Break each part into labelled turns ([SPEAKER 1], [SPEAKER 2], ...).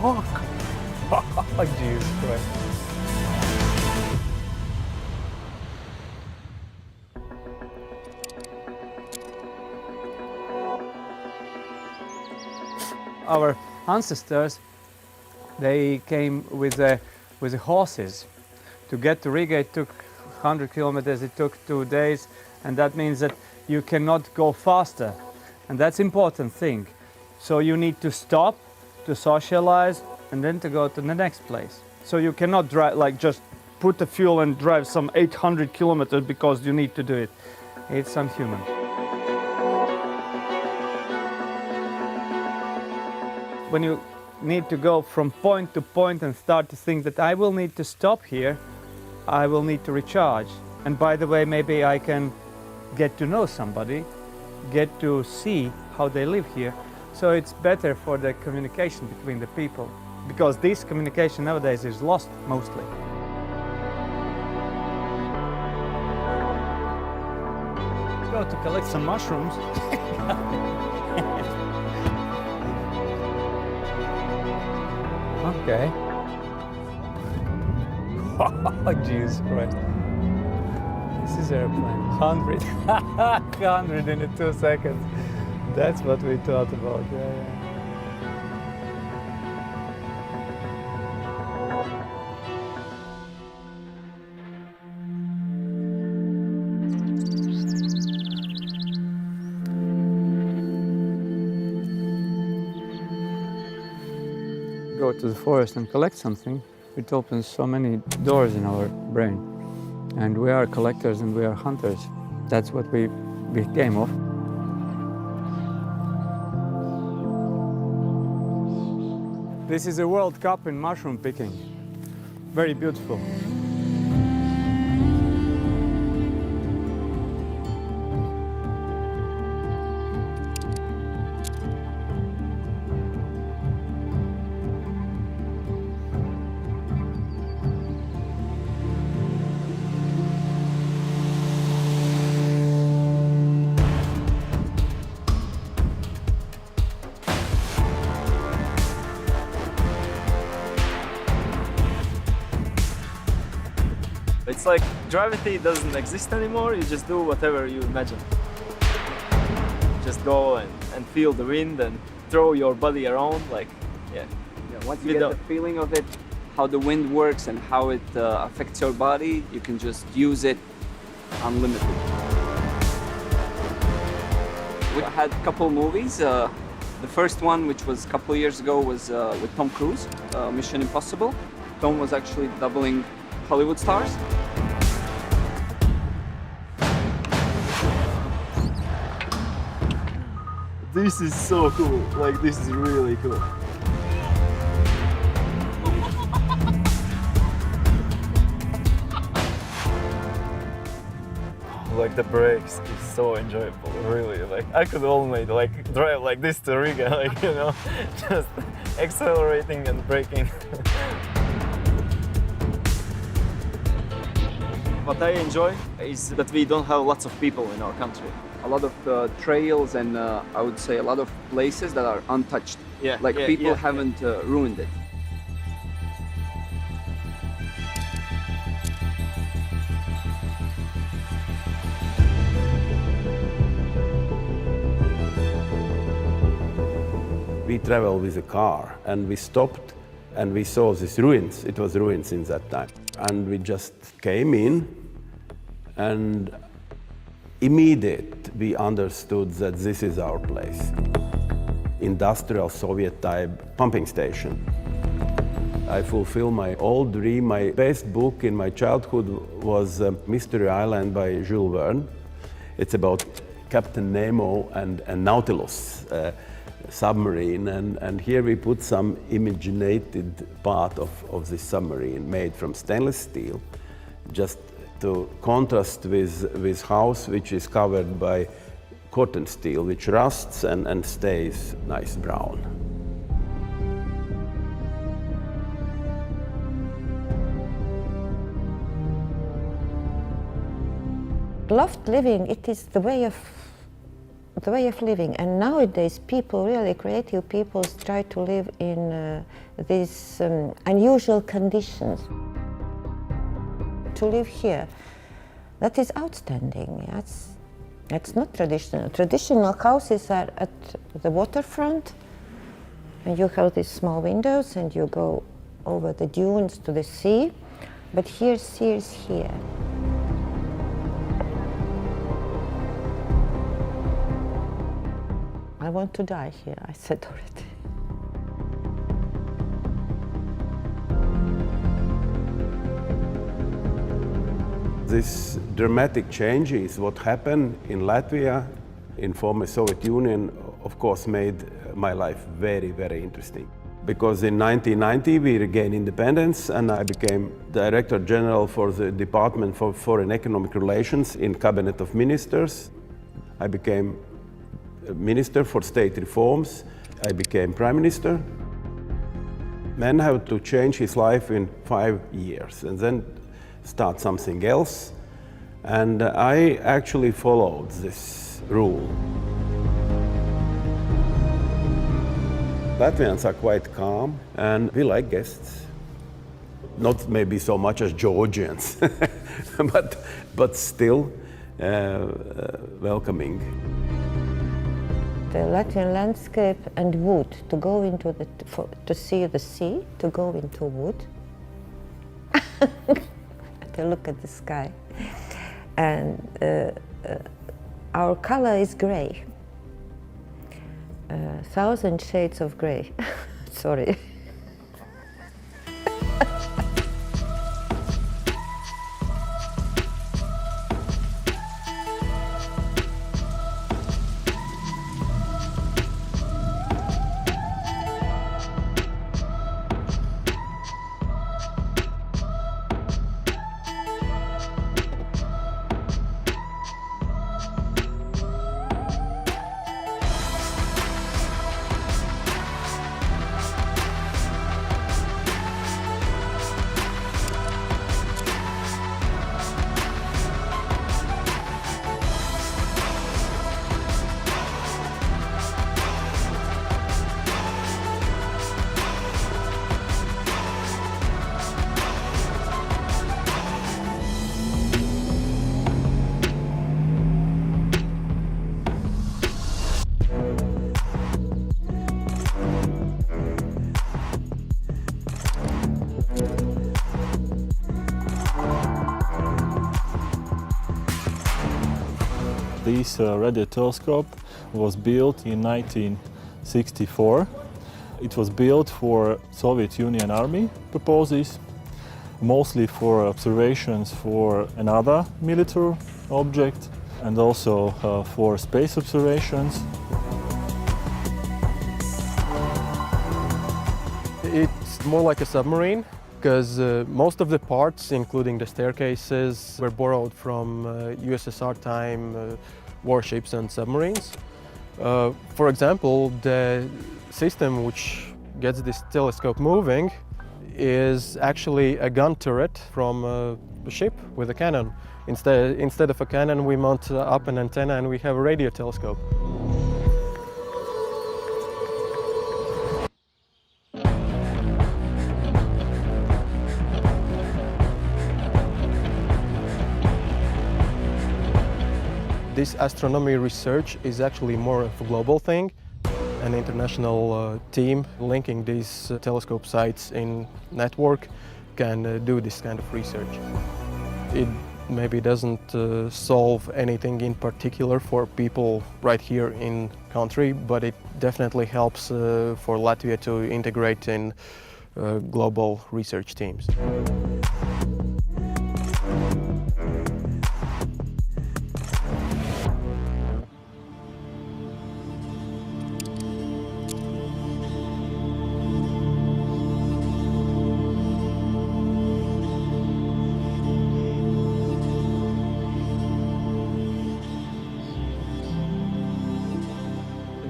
[SPEAKER 1] fuck? Oh, Jesus Christ. Our ancestors, they came with the horses. To get to Riga, it took 100 kilometers, it took 2 days, and that means that you cannot go faster. And that's important thing. So you need to stop, to socialize, and then to go to the next place. So you cannot drive, like just put the fuel and drive some 800 kilometers because you need to do it. It's unhuman. When you need to go from point to point and start to think that I will need to stop here, I will need to recharge. And by the way, maybe I can get to know somebody, get to see how they live here. So it's better for the communication between the people, because this communication nowadays is lost mostly. Let's go to collect some mushrooms. Okay. Oh, Jesus Christ. This is airplane. 100. 100 in 2 seconds. That's what we thought about. Yeah. Go to the forest and collect something, it opens so many doors in our brain. And we are collectors and we are hunters. That's what we became of. This is a World Cup in mushroom picking. Very beautiful.
[SPEAKER 2] It's like gravity doesn't exist anymore, you just do whatever you imagine. Just go and feel the wind and throw your body around, like, yeah.
[SPEAKER 3] Once you get the feeling of it, how the wind works and how it affects your body, you can just use it unlimited. We had a couple movies. The first one, which was a couple years ago, was with Tom Cruise, Mission Impossible. Tom was actually doubling Hollywood stars.
[SPEAKER 2] This is so cool, like this is really cool. Like the brakes is so enjoyable, really. Like I could only like drive like this to Riga, like, you know, just accelerating and braking. What I enjoy is that we don't have lots of people in our country.
[SPEAKER 3] A lot of trails and I would say a lot of places that are untouched.
[SPEAKER 2] Yeah,
[SPEAKER 3] like people haven't ruined it.
[SPEAKER 4] We traveled with a car and we stopped and we saw these ruins. It was ruins in that time. And we just came in and immediately we understood that this is our place. Industrial Soviet type pumping station. I fulfill my old dream. My best book in my childhood was Mystery Island by Jules Verne. It's about Captain Nemo and Nautilus submarine, and here we put some imaginated part of this submarine made from stainless steel, just to contrast with house which is covered by cotton steel, which rusts and stays nice brown.
[SPEAKER 5] Loft living, it is the way of the way of living. And nowadays people, really creative people, try to live in these unusual conditions. To live here, that is outstanding. That's not traditional. Traditional houses are at the waterfront, and you have these small windows and you go over the dunes to the sea, but here, sea is here. I want to die here, I said already.
[SPEAKER 4] This dramatic change is what happened in Latvia, in former Soviet Union, of course made my life very, very interesting. Because in 1990 we regained independence and I became Director General for the Department for Foreign Economic Relations in Cabinet of Ministers. I became Minister for State Reforms. I became Prime Minister. Man had to change his life in 5 years and then start something else. And I actually followed this rule. Latvians are quite calm and we like guests. Not maybe so much as Georgians, but still welcoming.
[SPEAKER 5] The Latvian landscape and wood, to go into to see the sea, to go into wood, to look at the sky. And our color is gray. 1,000 shades of gray. Sorry.
[SPEAKER 6] This radio telescope was built in 1964. It was built for Soviet Union Army purposes, mostly for observations for another military object and also for space observations.
[SPEAKER 7] It's more like a submarine, because most of the parts, including the staircases, were borrowed from USSR time warships and submarines. For example, the system which gets this telescope moving is actually a gun turret from a ship with a cannon. Instead of a cannon, we mount up an antenna and we have a radio telescope. This astronomy research is actually more of a global thing. An international team linking these telescope sites in network can do this kind of research. It maybe doesn't solve anything in particular for people right here in country, but it definitely helps for Latvia to integrate in global research teams.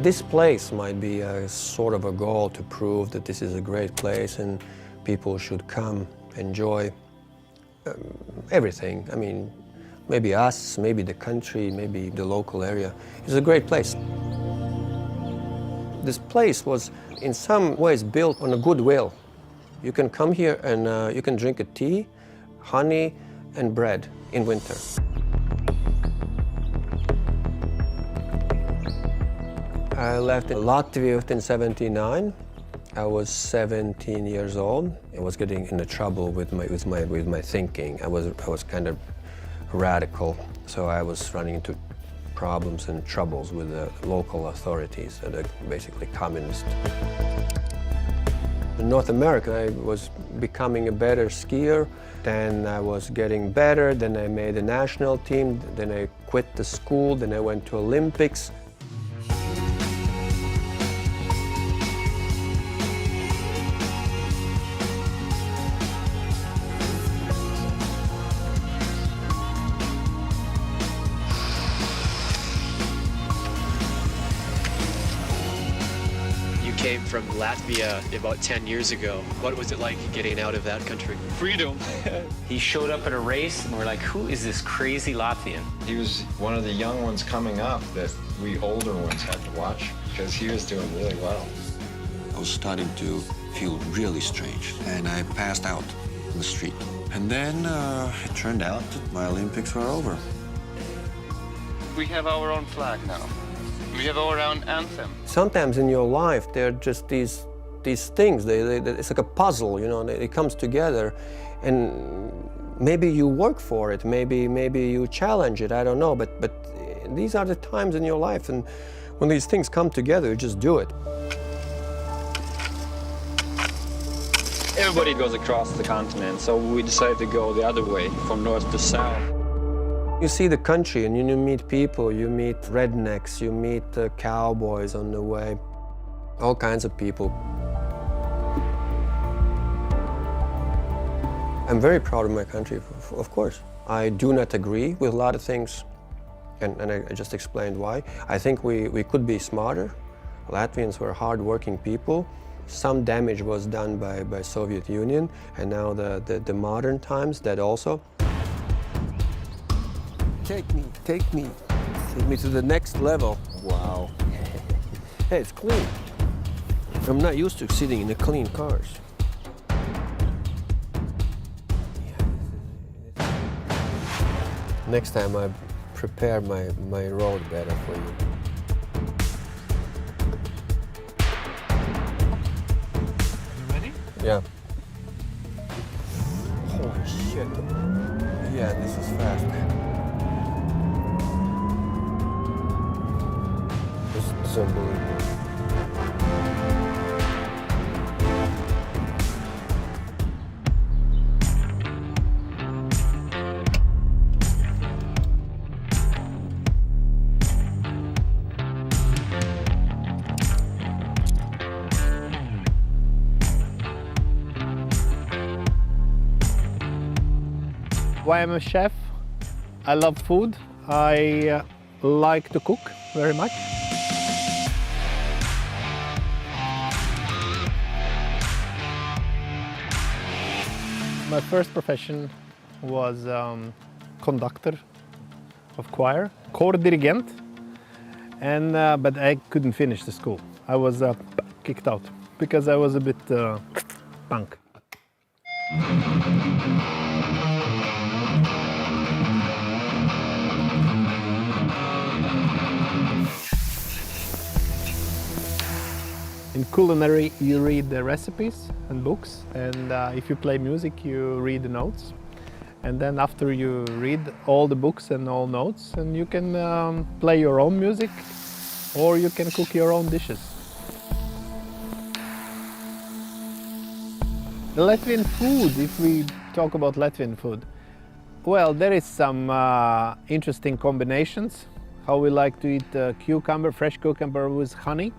[SPEAKER 8] This place might be a sort of a goal to prove that this is a great place and people should come, enjoy everything. I mean, maybe us, maybe the country, maybe the local area. It's a great place. This place was in some ways built on a goodwill. You can come here and you can drink a tea, honey and bread in winter. I left Latvia in '79. I was 17 years old. I was getting into trouble with my thinking. I was kind of radical, so I was running into problems and troubles with the local authorities that are basically communist. In North America, I was becoming a better skier. Then I was getting better. Then I made a national team. Then I quit the school. Then I went to Olympics.
[SPEAKER 9] Came from Latvia about 10 years ago. What was it like getting out of that country? Freedom.
[SPEAKER 10] He showed up at a race and we're like, who is this crazy Latvian?
[SPEAKER 11] He was one of the young ones coming up that we older ones had to watch because he was doing really well.
[SPEAKER 12] I was starting to feel really strange and I passed out in the street. And then it turned out that my Olympics were over.
[SPEAKER 13] We have our own flag now. We have our own anthem.
[SPEAKER 8] Sometimes in your life, there are just these things. It's like a puzzle, you know. It comes together, and maybe you work for it. Maybe you challenge it. I don't know. But these are the times in your life, and when these things come together, you just do it.
[SPEAKER 3] Everybody goes across the continent, so we decided to go the other way, from north to south.
[SPEAKER 8] You see the country and you meet people, you meet rednecks, you meet cowboys on the way, all kinds of people. I'm very proud of my country, of course. I do not agree with a lot of things, and I just explained why. I think we could be smarter. Latvians were hard-working people. Some damage was done by Soviet Union, and now the modern times, that also. Take me to the next level. Wow. Hey, it's clean. I'm not used to sitting in the clean cars. Next time I prepare my road better for you.
[SPEAKER 13] You ready?
[SPEAKER 8] Yeah. Holy shit. Yeah, this is fast. It's unbelievable.
[SPEAKER 14] Why I'm a chef? I love food. I like to cook very much. My first profession was conductor of choir, choir dirigent, and but I couldn't finish the school. I was kicked out because I was a bit punk. In culinary, you read the recipes and books, and if you play music, you read the notes. And then after you read all the books and all notes, and you can play your own music, or you can cook your own dishes. The Latvian food, if we talk about Latvian food, well, there is some interesting combinations. How we like to eat cucumber, fresh cucumber with honey.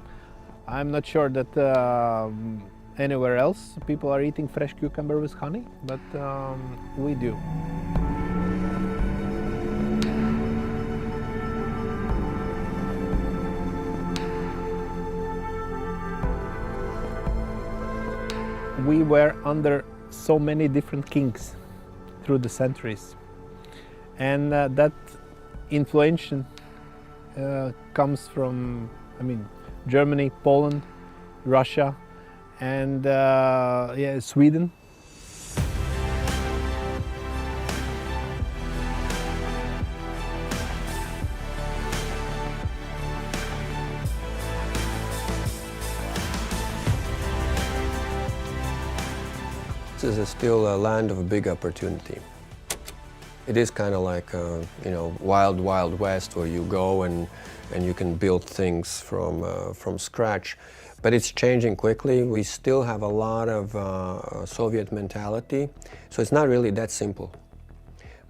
[SPEAKER 14] I'm not sure that anywhere else people are eating fresh cucumber with honey, but we do. We were under so many different kings through the centuries. and that influence comes from, I mean, Germany, Poland, Russia, and yeah, Sweden.
[SPEAKER 8] This is still a land of big opportunity. It is kind of like, you know, wild, wild west where you go and you can build things from scratch. But it's changing quickly. We still have a lot of Soviet mentality, so it's not really that simple.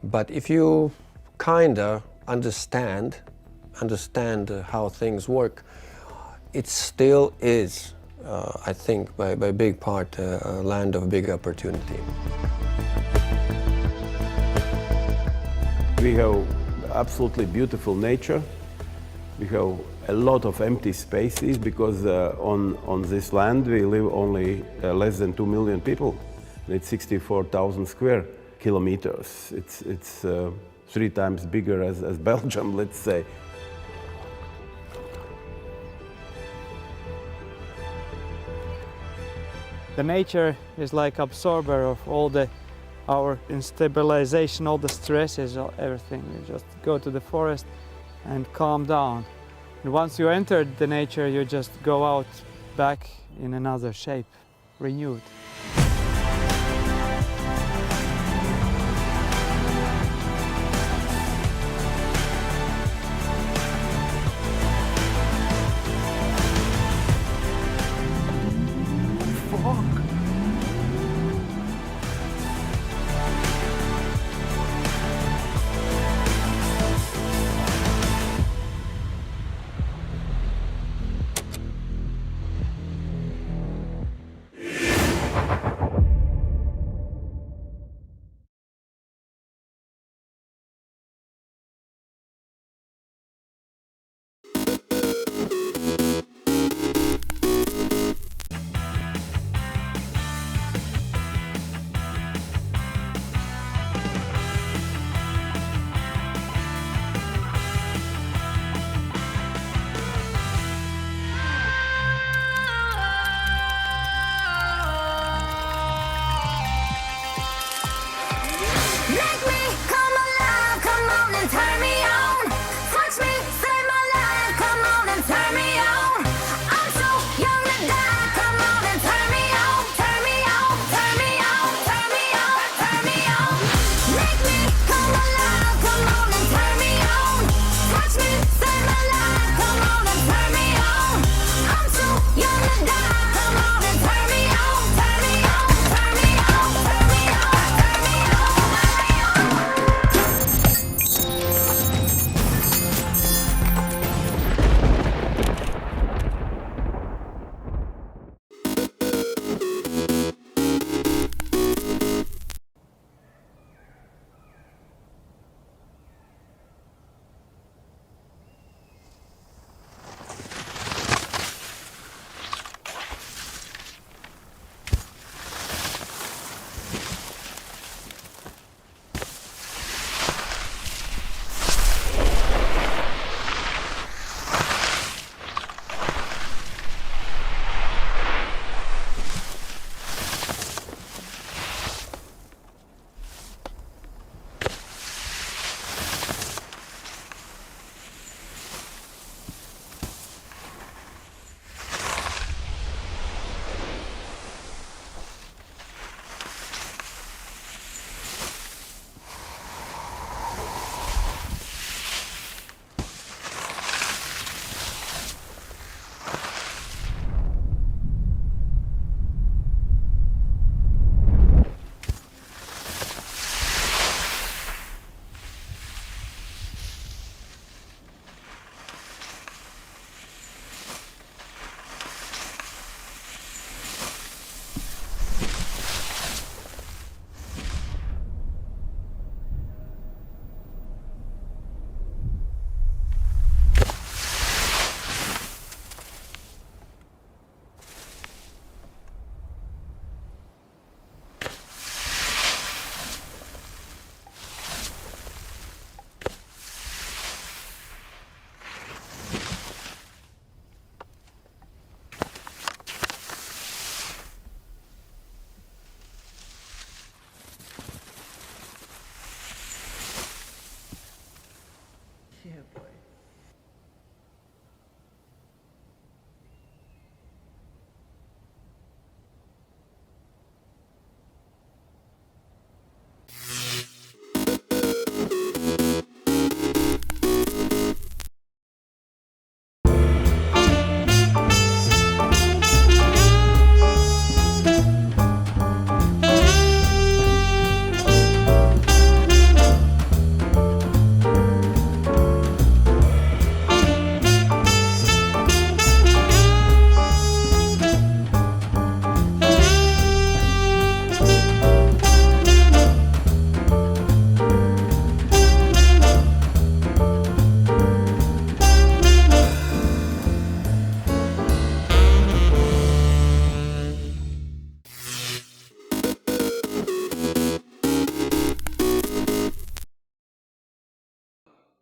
[SPEAKER 8] But if you kind of understand how things work, it still is, I think, by big part, a land of big opportunity.
[SPEAKER 4] We have absolutely beautiful nature. We have a lot of empty spaces because on this land we live only less than 2 million people. It's 64,000 square kilometers. It's 3 times bigger as Belgium, let's say.
[SPEAKER 1] The nature is like absorber of all our instabilization, all the stresses, everything. You just go to the forest and calm down. And once you enter the nature, you just go out back in another shape, renewed.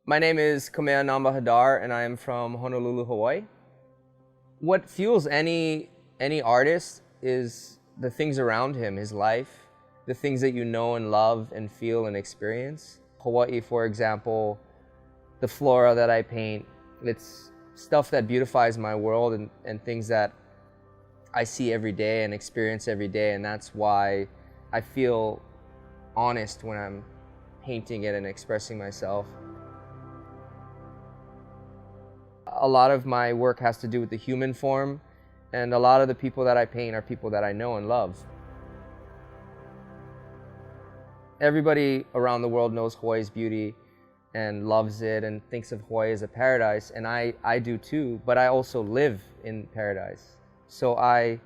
[SPEAKER 15] My name is Kamea Namba Hadar, and I am from Honolulu, Hawaii. What fuels any artist is the things around him, his life, the things that you know and love and feel and experience. Hawaii, for example, the flora that I paint, it's stuff that beautifies my world and things that I see every day and experience every day, and that's why I feel honest when I'm painting it and expressing myself. A lot of my work has to do with the human form, and a lot of the people that I paint are people that I know and love. Everybody around the world knows Hawaii's beauty and loves it and thinks of Hawaii as a paradise, and I do too, but I also live in paradise. So I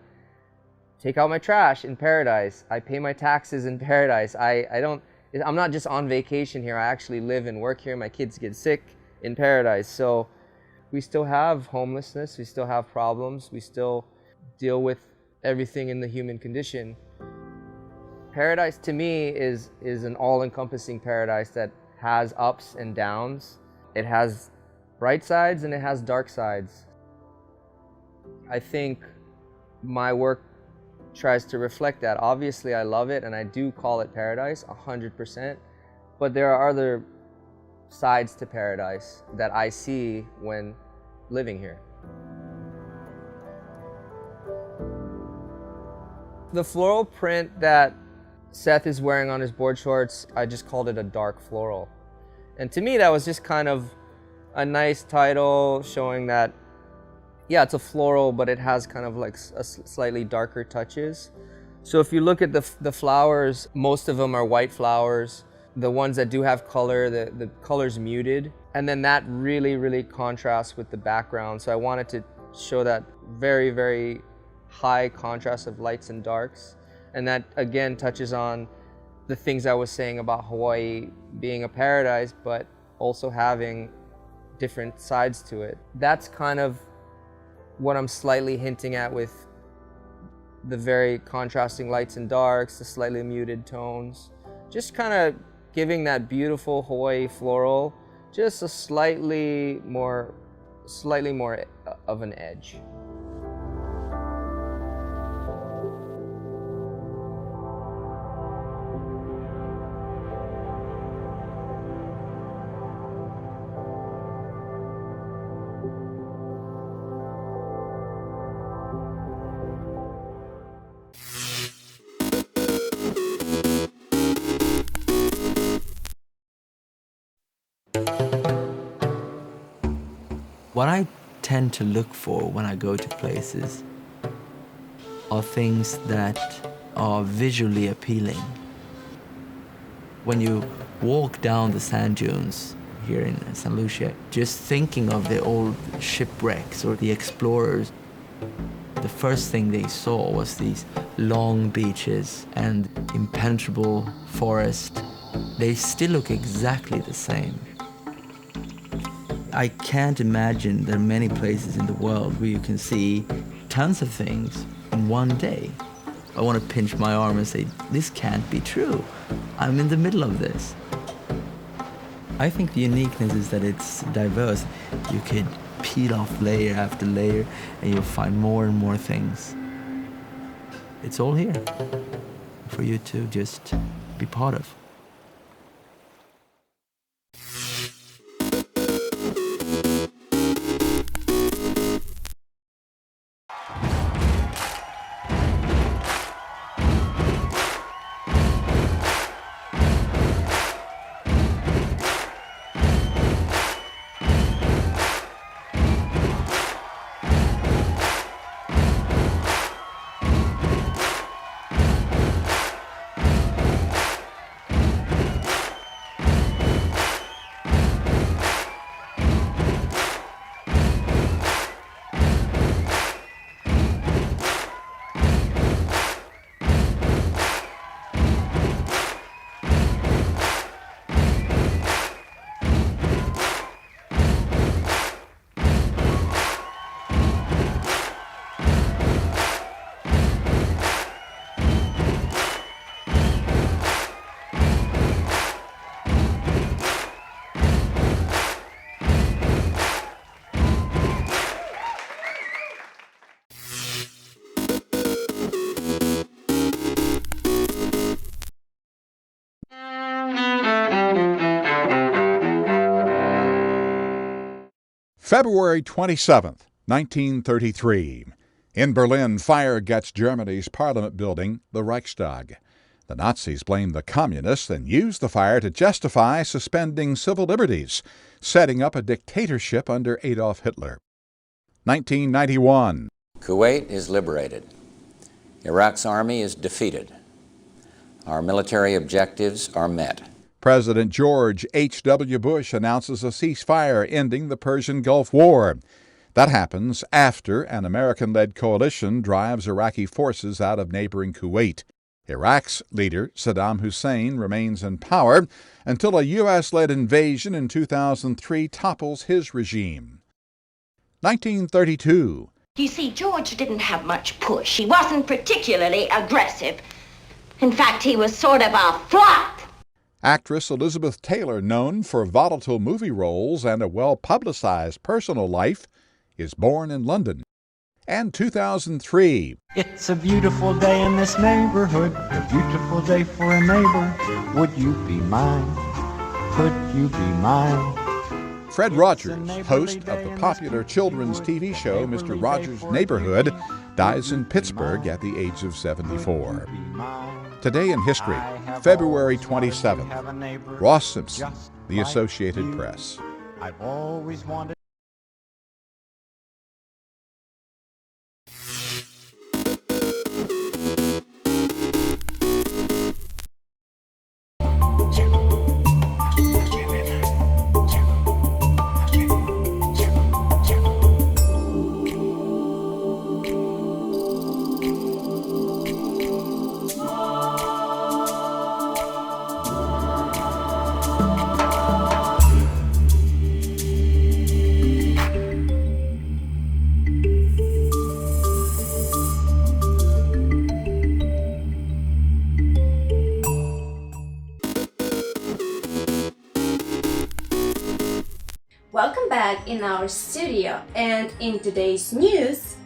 [SPEAKER 15] take out my trash in paradise, I pay my taxes in paradise. I'm not just on vacation here, I actually live and work here. My kids get sick in paradise. So we still have homelessness, we still have problems, we still deal with everything in the human condition. Paradise to me is an all-encompassing paradise that has ups and downs. It has bright sides and it has dark sides. I think my work tries to reflect that. Obviously I love it and I do call it paradise 100%, but there are other sides to paradise that I see when living here. The floral print that Seth is wearing on his board shorts, I just called it a dark floral. And to me that was just kind of a nice title showing that, yeah, it's a floral, but it has kind of like a slightly darker touches. So if you look at the flowers, most of them are white flowers. The ones that do have color, the color's muted. And then that really contrasts with the background. So I wanted to show that very, very high contrast of lights and darks. And that again touches on the things I was saying about Hawaii being a paradise, but also having different sides to it. That's kind of what I'm slightly hinting at with the very contrasting lights and darks, the slightly muted tones. Just kind of giving that beautiful Hawaii floral just a slightly more of an edge.
[SPEAKER 16] What I tend to look for when I go to places are things that are visually appealing. When you walk down the sand dunes here in St. Lucia, just thinking of the old shipwrecks or the explorers, the first thing they saw was these long beaches and impenetrable forest. They still look exactly the same. I can't imagine there are many places in the world where you can see tons of things in one day. I want to pinch my arm and say, this can't be true. I'm in the middle of this. I think the uniqueness is that it's diverse. You could peel off layer after layer and you'll find more and more things. It's all here for you to just be part of.
[SPEAKER 17] February 27th, 1933. In Berlin, fire gets Germany's parliament building, the Reichstag. The Nazis blamed the communists and used the fire to justify suspending civil liberties, setting up a dictatorship under Adolf Hitler. 1991.
[SPEAKER 18] Kuwait is liberated. Iraq's army is defeated. Our military objectives are met.
[SPEAKER 17] President George H.W. Bush announces a ceasefire ending the Persian Gulf War. That happens after an American-led coalition drives Iraqi forces out of neighboring Kuwait. Iraq's leader, Saddam Hussein, remains in power until a U.S.-led invasion in 2003 topples his regime. 1932.
[SPEAKER 19] You see, George didn't have much push. He wasn't particularly aggressive. In fact, he was sort of a flop.
[SPEAKER 17] Actress Elizabeth Taylor, known for volatile movie roles and a well-publicized personal life, is born in London. And 2003.
[SPEAKER 20] It's a beautiful day in this neighborhood, a beautiful day for a neighbor. Would you be mine? Could you be mine?
[SPEAKER 17] Fred Rogers, host of the popular children's TV show Mr. Rogers' Neighborhood, dies in Pittsburgh at the age of 74. Today in history, February 27th. Ross Simpson, The Associated Press.
[SPEAKER 20] I've always wanted.
[SPEAKER 21] Welcome back in our studio, and in today's news,